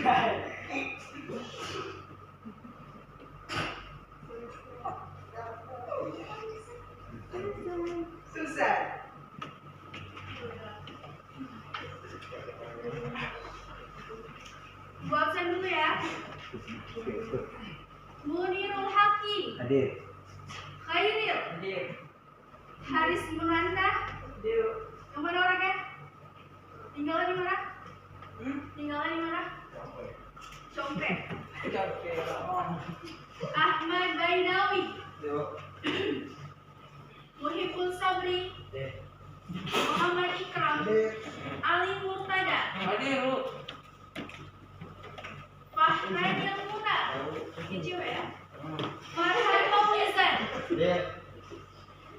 Susah. Gua absen dulu ya. Munirul Haki. Hadir. Khairil. Hadir. Haris Munanda. Hadir. Yang mana orangnya? Tinggalnya di mana? Tinggalnya di mana? Compe. Ahmad Bainawi. Muhibul Sabri. Muhammad Ikram. Ali Murtada. Hadir, Bu. Fahranil Muna. Ini cewek ya. Farhan Maulizan.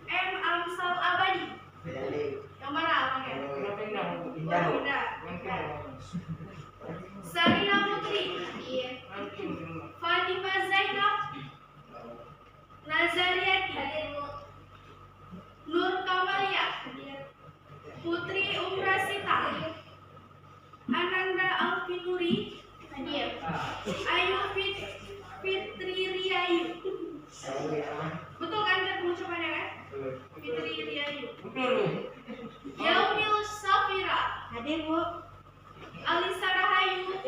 M. Amsal Abadi. Yang mana abangnya? Pindah. Sarina Putri. Fatimah Zainab. Nazariati. Nur Kamalia. Putri Umrasita. Ananda Alfinuri. Ayu Fitri Riayu. Betul kan pengucapannya kan? Fitri Riayu. Yaumil Safira. Hadir, Bu. Alisa Rahayu.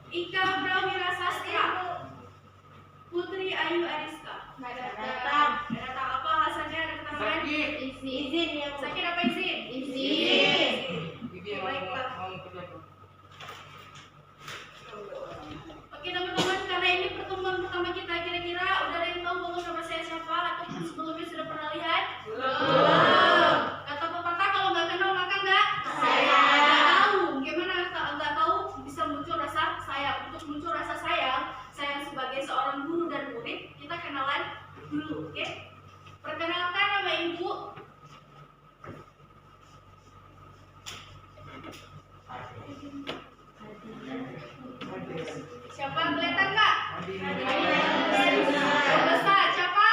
Ika Prawira Sastra. Putri Ayu Ariska. Datang. Datang apa alasannya? Ada keterangan? Izin ya, Bu. Sakit apa izin? Izin. Baiklah. Oke teman-teman, karena ini pertemuan pertama kita, kira-kira udah ada yang tahu bahwa nama saya siapa atau sebelumnya sudah pernah lihat? Belum. Kata pepatah kalau nggak kenal maka nggak tahu. Gimana kalau nggak tahu bisa muncul rasa sayang. Untuk muncul rasa sayang sebagai seorang guru dan murid, kita kenalan dulu, oke? Perkenalkan nama ibu. Siapa kelihatan nggak? Besar siapa?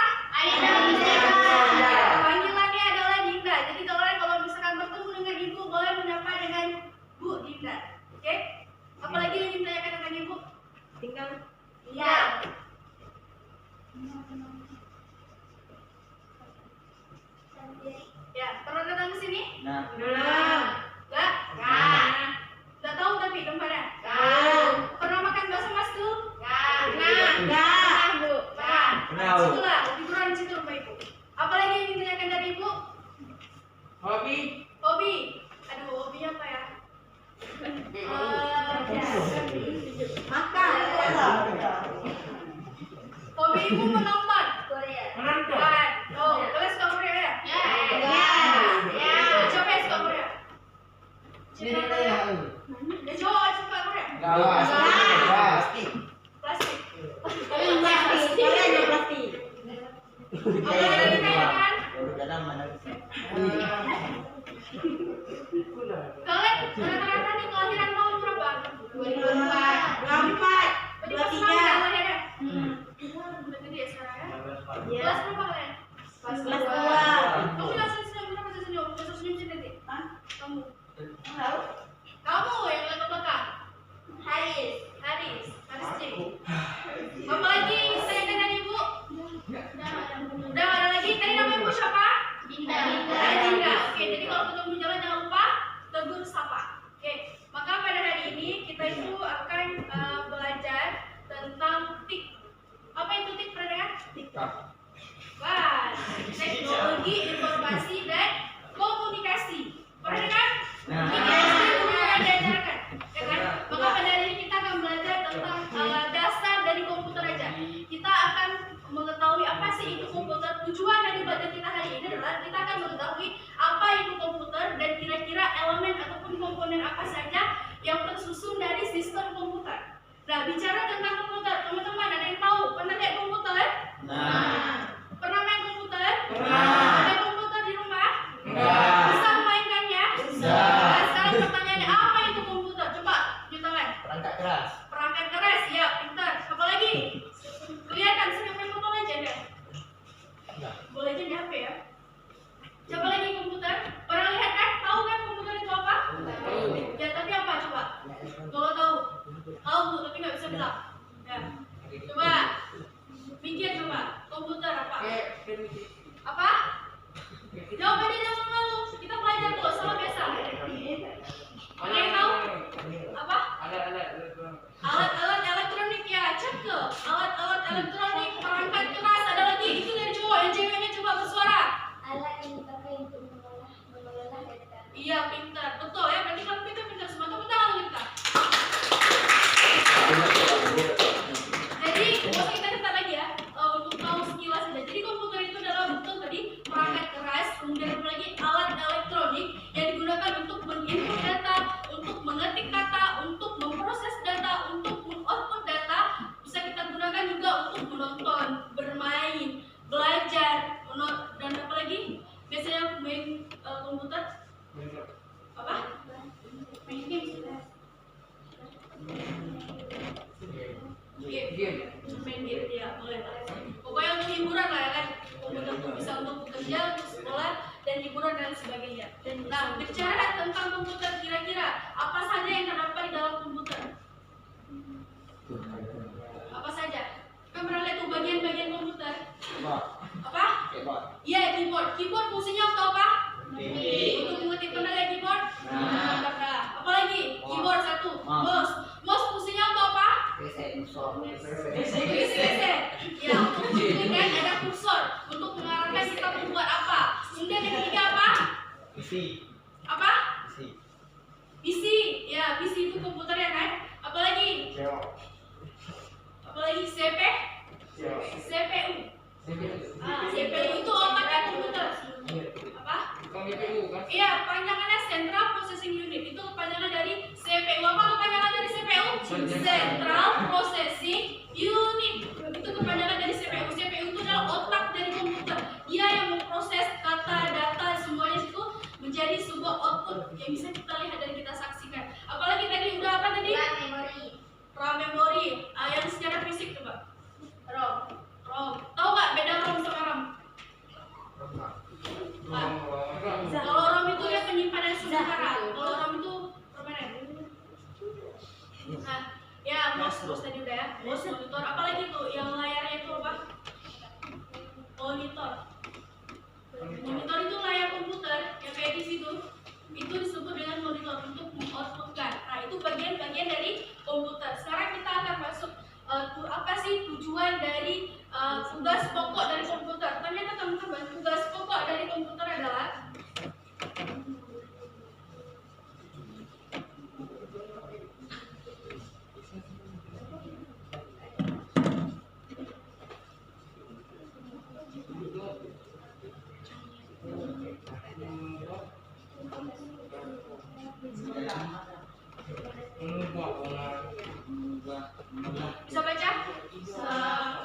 Panggilannya adalah Dinda. Jadi kalau misalkan bertemu dengan ibu boleh menyapa dengan Bu Dinda. Oke? Apalagi yang ditanyakan tentang ibu? Tinggal. Iya. Ya, pernah datang ke sini? Belum. Enggak? Enggak tahu tapi tempatnya? Pernah makan bakso Mas tuh? Enggak, Bu. Pernah. Situlah, liburan di situ rumah ibu. Apalagi yang ditanyakan dari ibu? Hobi. Hobi. Aduh, hobinya apa ya? Makan. Hobi ibu menonton. Menonton. Oh, kalian suka Korea ya? Ya. Siapa yang suka Korea? Cowok suka Korea? Plastik. Plastik. Plastik. Kalian ada plastik. Apa yang ditanyakan? Kalian rata-rata nih kelahiran tahun berapa? 24. 23. Udah gede ya sekarang ya? Iya. Kelas berapa kalian? Kelas 2. Kamu jangan senyum, kenapa senyum? Jangan senyum sih nanti. Kamu. Kamu yang lihat ke belakang. Haris C. Apa lagi saya dengan ibu? Udah nggak ada lagi. Tadi nama ibu siapa? Dinda. Oke, jadi kalau ketemu jalan jangan lupa tegur sapa. Oke, maka pada hari ini kita itu akan belajar tentang TIK. Apa itu TIK, pernah dengar? Wah, teknologi informasi dan komunikasi. Pernah dengar? Ini yang diajarkan, ya kan? Maka pada hari ini kita akan belajar tentang dasar dari komputer aja. Kita akan mengetahui apa sih itu komputer. Tujuan dari belajar kita hari ini adalah kita akan mengetahui apa itu komputer dan kira-kira elemen ataupun komponen apa saja yang tersusun dari sistem komputer. Nah, bicara tentang komputer, teman-teman ada yang tahu? Pernah lihat komputer? Pernah main komputer? Ada komputer di rumah? Bisa memainkannya? Nah, sekarang pertanyaannya apa itu komputer? Coba, tunjuk tangan. Perangkat keras, ya, pintar. Apa lagi? Kelihatan, sini main Mobile Legends ya? Boleh aja di HP ya? Coba lagi komputer. Orang lihat kan? Tahu kan komputer itu apa? Ya, tapi apa coba? Kalau tahu Tahu Bu, tapi nggak bisa bilang. Ya. Coba. Mikir coba. Komputer apa? Apa? Jawabannya jangan malu. Kita belajar dulu sama biasa. Ada yang tahu? Apa? Alat-alat elektronik ya, cakep. Alat-alat elektronik, perangkat keras, ada lagi. Itu dari cowok, yang ceweknya coba bersuara. Alat yang dipakai untuk mengolah data. Iya, pintar. Betul ya, berarti kalau kita pintar semua. Tepuk tangan untuk kita. Jadi, kalau kita catat lagi ya, untuk tahu sekilas saja. Jadi komputer itu adalah betul tadi perangkat keras, kemudian ada lagi alat elektronik yang digunakan untuk menginput data, untuk mengetik kata, untuk memproses data, untuk mengoutput data. Bisa kita gunakan juga untuk menonton, bermain, belajar, dan apa lagi? Biasanya main komputer apa? Main game. Main game ya, boleh. Pokoknya untuk hiburan lah ya kan. Komputer itu bisa untuk bekerja, untuk sekolah, dan hiburan dan sebagainya. Nah, bicara tentang komputer, kira-kira apa saja yang terdapat di dalam komputer? Apa saja? Kan pernah lihat tuh bagian-bagian komputer? Apa? Iya, keyboard. Keyboard fungsinya untuk apa? Untuk mengetik, pernah lihat keyboard? Pernah. Apa lagi? Keyboard satu. Mouse. Mouse fungsinya untuk apa? Ya, untuk mengetikkan ada kursor. Untuk mengarahkan kita membuat apa? Kemudian yang ketiga apa? Apa? PC. Ya, PC itu komputer ya kan? Apalagi? Apalagi CPU. CPU itu otaknya komputer. Apa? Iya, panjangannya Central Processing Unit. Itu kepanjangan dari CPU. Apa kepanjangan dari CPU? Central Processing Unit. Itu kepanjangan dari CPU. CPU itu adalah otak dari komputer. Dia yang memproses kata, data, semuanya itu menjadi sebuah output yang bisa kita lihat dan kita saksikan. Apalagi tadi udah apa tadi? RAM memori. Yang secara fisik coba. ROM. Tahu nggak beda ROM sama RAM? Kalau ROM itu ya penyimpanan sementara. Kalau RAM itu permanen. Nah, ya mouse tadi udah ya. Mouse, monitor. Apalagi tuh yang layarnya itu apa? Monitor. Monitor itu layar komputer yang kayak di situ. Itu disebut dengan monitor untuk mengoutputkan. Nah, itu bagian-bagian dari komputer. Sekarang kita akan masuk apa sih tujuan dari tugas pokok dari komputer. Ternyata teman-teman, tugas pokok dari komputer adalah bisa baca?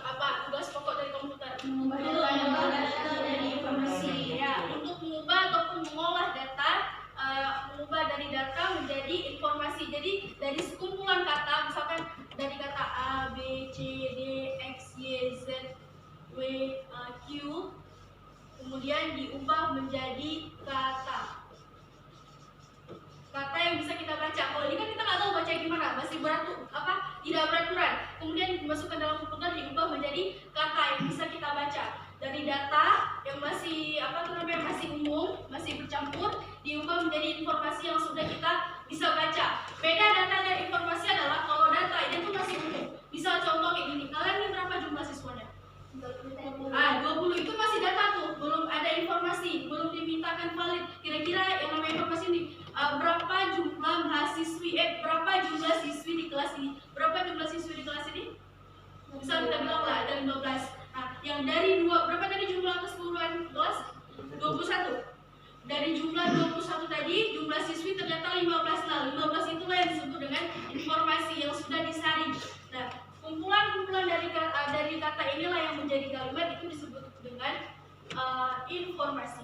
Apa tugas pokok dari komputer? Mengubah data dari informasi. Ya, untuk mengubah ataupun mengolah data, mengubah dari data menjadi informasi. Jadi dari sekumpulan kata, misalkan dari kata A, B, C, D, X, Y, Z, W, Q, kemudian diubah menjadi kata. Kata yang bisa kita baca. Kalau ini kan kita nggak tahu baca gimana, masih tidak beraturan. Kemudian dimasukkan dalam komputer, diubah menjadi kata yang bisa kita baca. Dari data yang masih masih umum, masih bercampur, diubah menjadi informasi yang sudah kita bisa baca. Beda data dan informasi adalah kalau data ini tuh masih umum. Bisa contoh kayak gini. Kalian ini berapa jumlah siswanya? 20 itu masih data tuh, belum ada informasi, belum dimintakan valid. Kira-kira yang namanya informasi ini berapa jumlah mahasiswi, berapa jumlah siswi di kelas ini? Berapa jumlah siswi di kelas ini? Bisa kita bilang lah ada 15. Nah, yang dari berapa tadi jumlah keseluruhan kelas? 21. Dari jumlah 21 tadi, jumlah siswi ternyata 15. Nah, 15 itulah yang disebut dengan informasi yang sudah disaring. Nah, kumpulan-kumpulan dari kata inilah yang menjadi kalimat, itu disebut dengan informasi.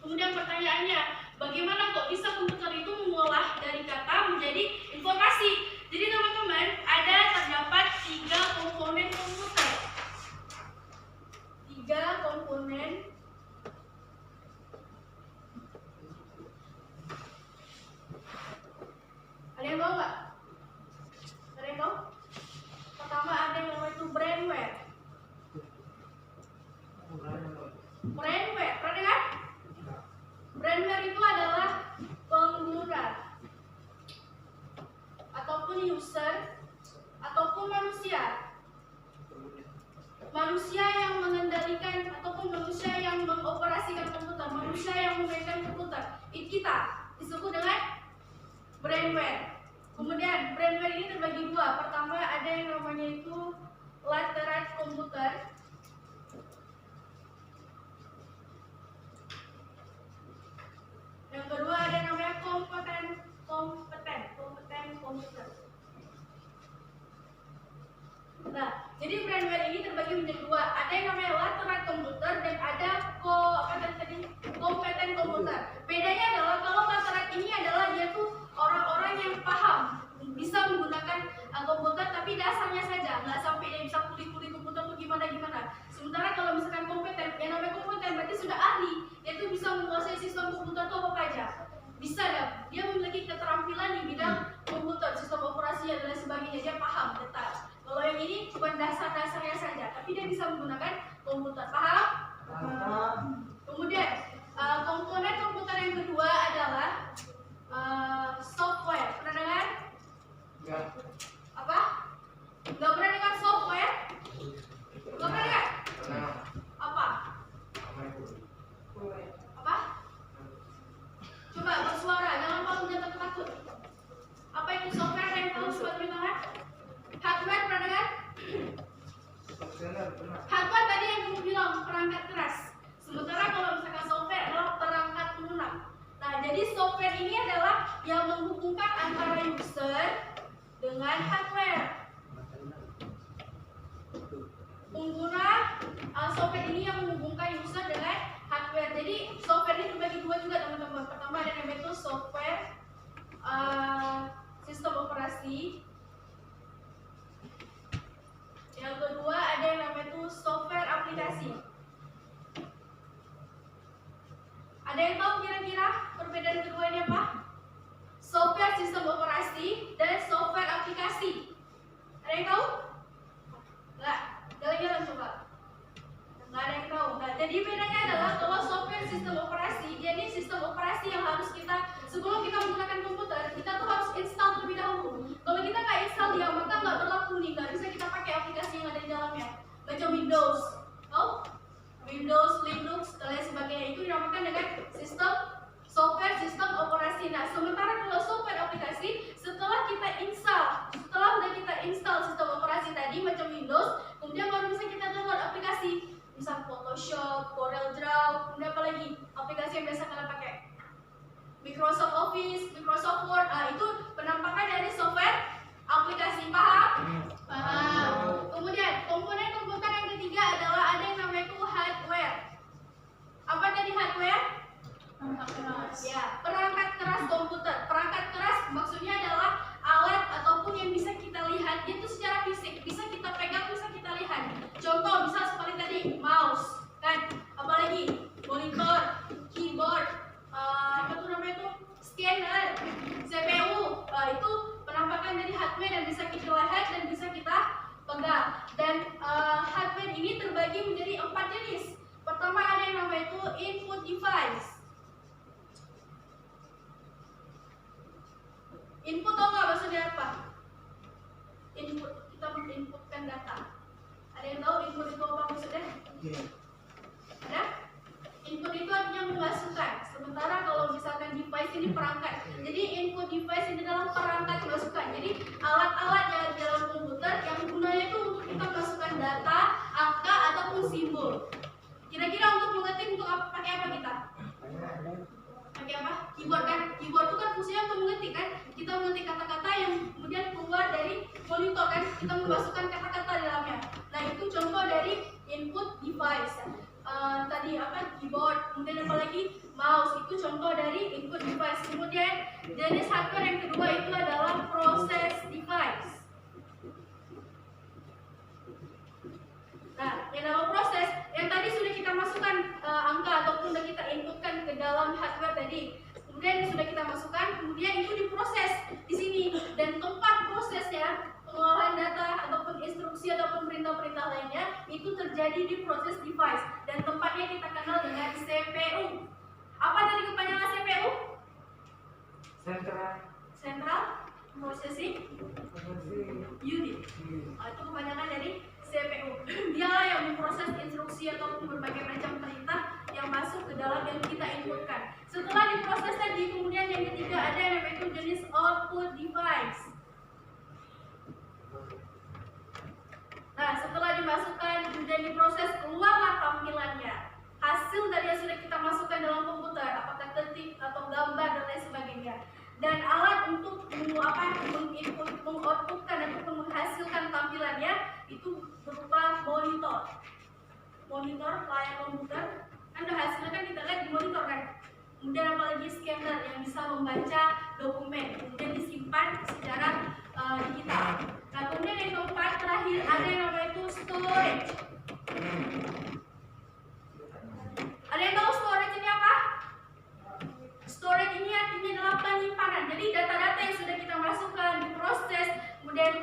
Kemudian pertanyaannya, bagaimana kok bisa komputer itu mengolah dari kata menjadi informasi? Jadi teman-teman, terdapat 3 komponen komputer. 3 komponen ada yang tahu nggak? Brainware, pernah dengar? Brainware itu adalah pengguna ataupun user ataupun manusia yang mengendalikan ataupun manusia yang mengoperasikan komputer, manusia yang memainkan komputer. Kita disebut dengan brainware. Kemudian brainware ini terbagi dua. Pertama ada yang namanya itu lateral komputer. Yang kedua ada yang namanya kompeten komputer. Nah, jadi brainware ini terbagi menjadi dua. Ada yang namanya lateral komputer dan ada kompeten komputer. Bedanya adalah kalau lateral ini adalah dia tuh orang-orang yang paham, bisa menggunakan komputer tapi dasarnya saja, nggak sampai dia bisa kulik-kulik komputer tuh gimana. Sementara kalau misalkan kompeten, yang namanya kompeten berarti sudah ahli, dia tuh bisa menguasai sistem komputer tuh apa aja. Bisa dah, dia memiliki keterampilan di bidang komputer, sistem operasi dan lain sebagainya, dia paham detail. Kalau yang ini cuma dasar-dasarnya saja, tapi dia bisa menggunakan komputer. Paham? Kemudian komponen komputer yang kedua adalah software. Pernah dengar? Enggak. Apa? Nggak pernah dengar software? Nggak pernah dengar? Pernah. Apa? Apa? Coba bersuara, jangan malu, jangan takut. Apa itu software? Ada yang tahu sobat tangan? Hardware pernah dengar? Hardware tadi yang kamu bilang perangkat keras. Sementara kalau misalkan software adalah perangkat lunak. Nah, jadi software ini adalah yang menghubungkan antara user dengan hardware. Pengguna software ini yang menghubungkan user dengan hardware. Jadi software ini terbagi dua juga teman-teman. Pertama ada yang namanya itu software sistem operasi. Yang kedua ada yang namanya itu software aplikasi. Ada yang tahu kira-kira perbedaan keduanya apa? Software sistem operasi dan software aplikasi. Ada yang tahu? Enggak. Jalan-jalan coba. Enggak ada yang tahu. Nah, jadi bedanya adalah kalau software sistem operasi, dia ini sistem operasi yang harus kita sebelum kita menggunakan komputer, kita tuh harus install terlebih dahulu. Kalau kita nggak install dia, maka nggak berlaku nih, nggak bisa kita pakai aplikasi yang ada di dalamnya. Macam Windows, Windows, Linux, dan lain sebagainya itu dinamakan dengan sistem software sistem operasi. Nah, sementara kalau software aplikasi, setelah kita install sistem operasi tadi macam Windows, kemudian baru bisa kita download aplikasi, misal Photoshop, Corel Draw, kemudian apa lagi aplikasi yang biasa kalian pakai, Microsoft Office, Microsoft Word. Nah, itu penampakan dari software aplikasi. Paham? Paham. Kemudian komponen komputer yang ketiga adalah ada yang namanya itu hardware. Apa tadi hardware? Perangkat keras. Ya, perangkat keras komputer. Perangkat keras maksudnya adalah alat ataupun yang bisa kita lihat, itu secara fisik, bisa kita pegang, bisa kita lihat. Contoh, misal seperti tadi mouse, kan? Apalagi monitor, keyboard, apa tuh namanya tuh? Scanner, CPU. Itu penampakan dari hardware dan bisa kita lihat dan bisa kita pegang. Dan hardware ini terbagi menjadi 4 jenis. Pertama ada yang namanya itu input device. Input tau nggak maksudnya apa? Input, kita menginputkan data. Ada yang tahu input itu apa maksudnya? Ada? Input itu artinya memasukkan. Sementara kalau misalkan device ini perangkat. Jadi input device ini dalam perangkat masukan. Jadi alat-alat yang di dalam komputer yang gunanya itu untuk kita masukkan data, angka ataupun simbol. Kira-kira untuk mengetik untuk apa, pakai apa kita? Pakai apa? Keyboard kan? Keyboard itu kan fungsinya untuk mengetik kan? Kita mengetik kata-kata yang kemudian keluar dari monitor kan? Kita memasukkan kata-kata di dalamnya. Nah, itu contoh dari input device. Tadi apa? Keyboard. Kemudian apa lagi? Mouse. Itu contoh dari input device. Kemudian jenis hardware yang kedua itu adalah process device. Nah, yang dalam proses, yang tadi sudah kita masukkan angka ataupun sudah kita inputkan ke dalam hardware tadi. Kemudian sudah kita masukkan, kemudian itu diproses di sini. Dan tempat prosesnya pengolahan data ataupun instruksi ataupun perintah-perintah lainnya itu terjadi di proses device dan tempatnya kita kenal dengan CPU. Apa tadi kepanjangan CPU? Central Processing Unit. Itu kepanjangan dari CPU. Dialah yang memproses instruksi ataupun berbagai macam perintah yang masuk ke dalam yang kita inputkan. Setelah diproses tadi, kemudian yang ketiga ada yang namanya jenis output device. Nah, setelah dimasukkan kemudian diproses, keluarlah tampilannya. Hasil dari yang sudah kita masukkan dalam komputer, apakah ketik atau gambar dan lain sebagainya. Dan alat untuk menginput, mengoutputkan ataupun menghasilkan tampilannya itu berupa monitor. Monitor layar komputer, kan hasilnya kan kita lihat di monitor kan. Kemudian apalagi scanner yang bisa membaca dokumen, kemudian disimpan secara digital. Nah, kemudian yang keempat terakhir ada yang namanya itu storage. Ada yang tahu storage ini apa? Storage ini artinya adalah penyimpanan. Jadi data-data yang sudah kita masukkan, diproses, kemudian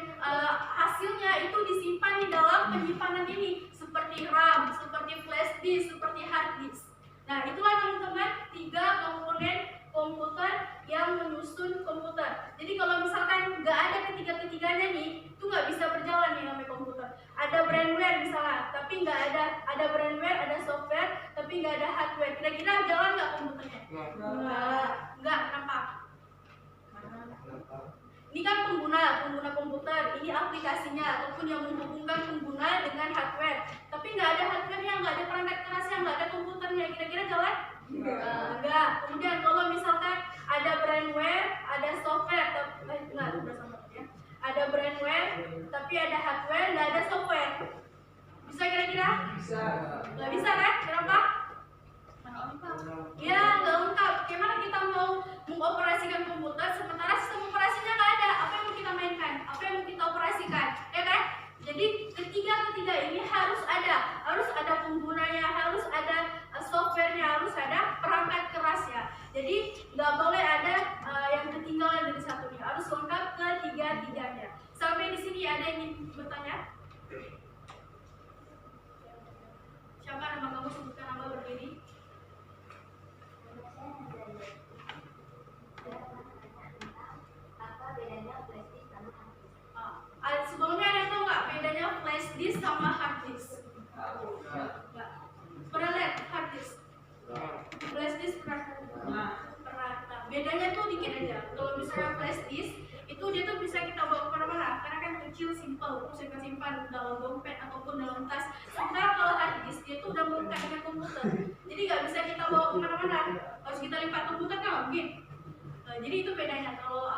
hasilnya itu disimpan di dalam penyimpanan ini, seperti RAM, seperti flash disk, seperti hard disk. Nah, itulah teman-teman 3 komponen komputer yang menyusun komputer. Jadi kalau misalkan nggak ada ketiga-ketiganya nih, itu nggak bisa berjalan nih namanya komputer. Ada brandware misalnya, tapi nggak ada brandware, ada software, tapi nggak ada hardware. Kira-kira jalan nggak komputernya? Nggak. Kenapa? Ini kan pengguna komputer, ini aplikasinya ataupun yang menghubungkan pengguna dengan hardware. Tapi nggak ada hardware-nya, nggak ada perangkat kerasnya, nggak ada komputernya. Kira-kira jalan? Enggak. Kemudian kalau misalkan ada brandware, ada software, ada brandware, tapi ada hardware, nggak ada software. Bisa kira-kira? Bisa. Nggak bisa kan? Kenapa? Ya, nggak lengkap. Gimana kita mau mengoperasikan komputer sementara sistem operasinya nggak ada? Apa yang mau kita mainkan? Apa yang mau kita operasikan? Ya kan? Jadi ketiga ini harus ada penggunanya, harus ada softwarenya, harus ada perangkat kerasnya. Jadi nggak boleh ada yang ketinggalan dari satunya, harus lengkap ketiga-tiganya. Sampai di sini ada yang ingin bertanya? Siapa nama kamu? Sebutkan nama berdiri. Apa bedanya flash disk sama hard disk? Sebelumnya ada yang tahu nggak bedanya flash disk sama hard disk? Nggak. Pernah lihat hard disk? Flash disk pernah? Pernah. Nah, bedanya tuh dikit aja. Kalau misalnya flash disk itu dia tuh bisa kita bawa kemana-mana karena kan kecil, simple, bisa kita simpan dalam dompet ataupun dalam tas. Sementara kalau hard disk dia tuh udah melekat dengan komputer, jadi nggak bisa kita bawa kemana-mana. Harus kita lipat komputer kan nggak mungkin. Jadi itu bedanya. Kalau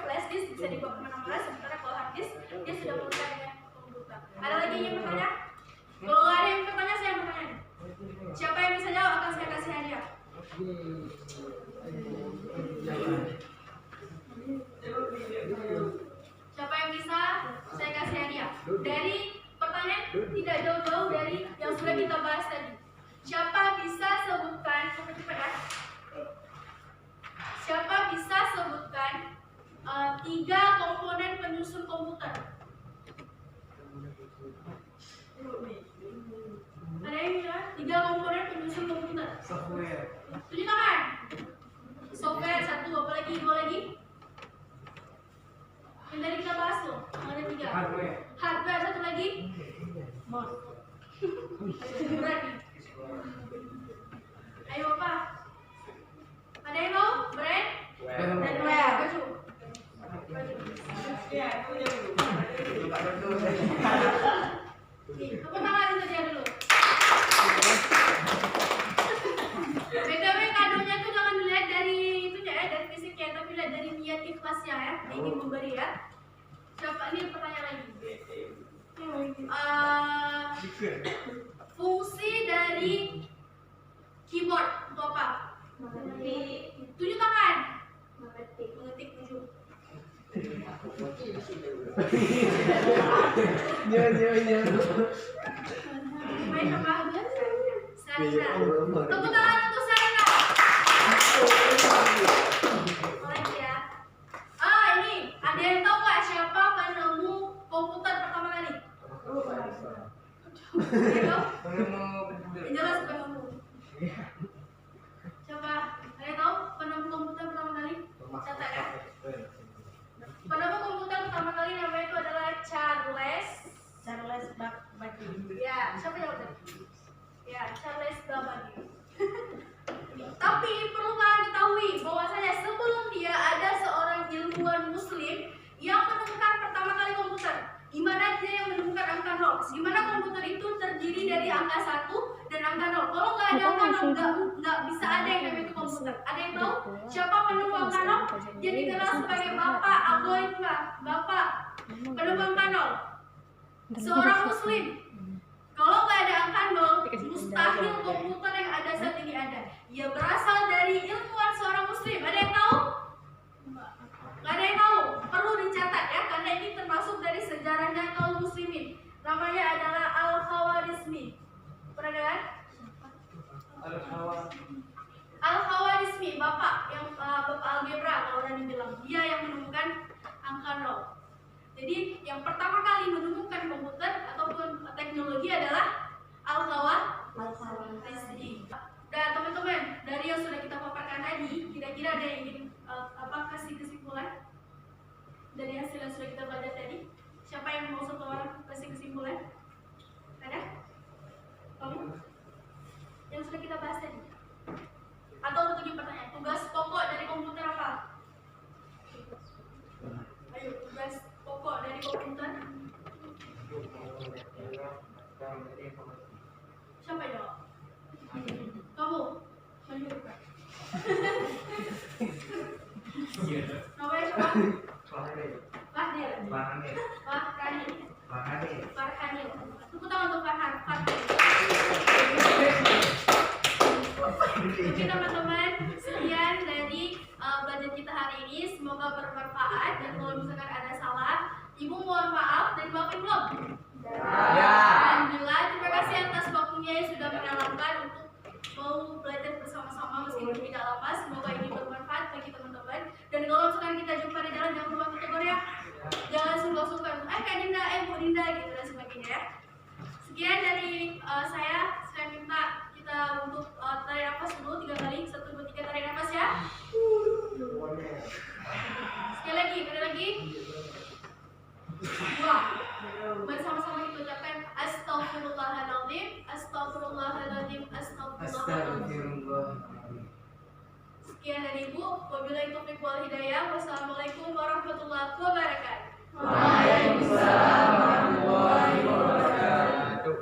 flash disk bisa dibawa kemana-mana, sementara kalau hard disk dia sudah melekat dengan komputer. Ada lagi yang bertanya? Kalau nggak ada yang bertanya, saya yang bertanya. Siapa yang bisa jawab akan saya kasih hadiah. Siapa yang bisa, saya kasih hadiah. Dari pertanyaan tidak jauh-jauh dari yang sudah kita bahas tadi. Siapa bisa sebutkan, siapa bisa sebutkan 3 komponen penyusun komputer? Ada yang bilang 3 komponen penyusun komputer? Software. Tunjuk tangan. Software 1, apa lagi? 2 lagi? Yang tadi kita bahas tuh, ada 3. Hardware. Hardware 1 lagi? Mouse. Berarti. Ayo Bapak. Ada yang tahu? Brand? Brandware. Baju. Tepuk tangan untuk dia dulu. BTW kadonya tuh jangan dilihat dari itunya ya, dari fisiknya, tapi lihat dari niat ikhlasnya ya. Ini memberi ya. Siapa ini pertanyaan lagi? Fungsi dari keyboard itu apa? Tunjuk tangan. Mengetik tujuh. Main apa? Sarina. Tepuk tangan untuk Sarina. Lagi ya. Ini ada yang tahu nggak siapa penemu Gitu? Penemu Yang jelas penemu. Siapa? Ada tahu penemu komputer pertama kali? Catat ya. Penemu komputer pertama kali namanya itu adalah Charles. Charles Babbage. Ya, siapa jawabnya? Ya, Charles Babbage. Tapi perlu kalian ketahui bahwasanya sebelum dia ada seorang ilmuwan muslim yang menemukan pertama kali komputer. Gimana dia yang menemukan angka 0? Gimana komputer itu terdiri dari angka 1 dan angka 0? Kalau nggak ada angka 0, nggak bisa ada yang namanya itu komputer. Ada yang tahu siapa penemu angka 0? Dia dikenal sebagai Bapak algoritma. Bapak penemu angka 0. Seorang muslim. Kalau nggak ada angka 0, mustahil komputer yang ada saat ini ada. Ia berasal dari ilmuwan seorang muslim. Ada yang tahu? Nggak ada yang tahu. Perlu dicatat ya, karena ini termasuk dari sejarahnya kaum muslimin. Namanya adalah Al-Khawarizmi. Pernah dengar? Al-Khawarizmi, bapak yang bapak algebra kalau orang bilang. Dia yang menemukan angka 0. Jadi yang pertama kali menemukan komputer ataupun teknologi adalah Al-Khawarizmi. Dan teman-teman, dari yang sudah kita paparkan tadi, kira-kira ada yang ingin kasih kesimpulan dari hasil yang sudah kita belajar tadi? Siapa yang mau satu orang kasih kesimpulan? Ada? Kamu? Yang sudah kita bahas tadi? Atau untuk yang pertanyaan, tugas pokok dari komputer apa? Ayo, tugas pokok dari komputer. Siapa yang jawab? Kamu? Namanya siapa? Farhanil. Tepuk tangan untuk Farhan. Oke teman-teman, sekian dari belajar kita hari ini. Semoga bermanfaat dan kalau misalkan ada salah, Ibu mohon maaf dan maafin belum? Ya. Alhamdulillah, terima kasih atas waktunya yang sudah menyalurkan untuk mau belajar bersama-sama meskipun tidak lama. Semoga ini bermanfaat bagi teman-teman. Dan kalau misalkan kita jumpa di jalan, jangan lupa tegur ya. Jangan sungkan-sungkan, Kak Dinda, Bu Dinda gitu dan sebagainya ya. Sekian dari saya minta kita untuk tarik nafas dulu 3 kali. 1, 2, 3, tarik nafas ya. Sekali lagi. Wah, bersama-sama kita ucapkan Astaghfirullahaladzim, Astaghfirullahaladzim, Astaghfirullahaladzim. Sekian dari Ibu. Wabillahi taufiq wal hidayah. Wassalamualaikum warahmatullahi wabarakatuh. Waalaikumsalam warahmatullahi wabarakatuh.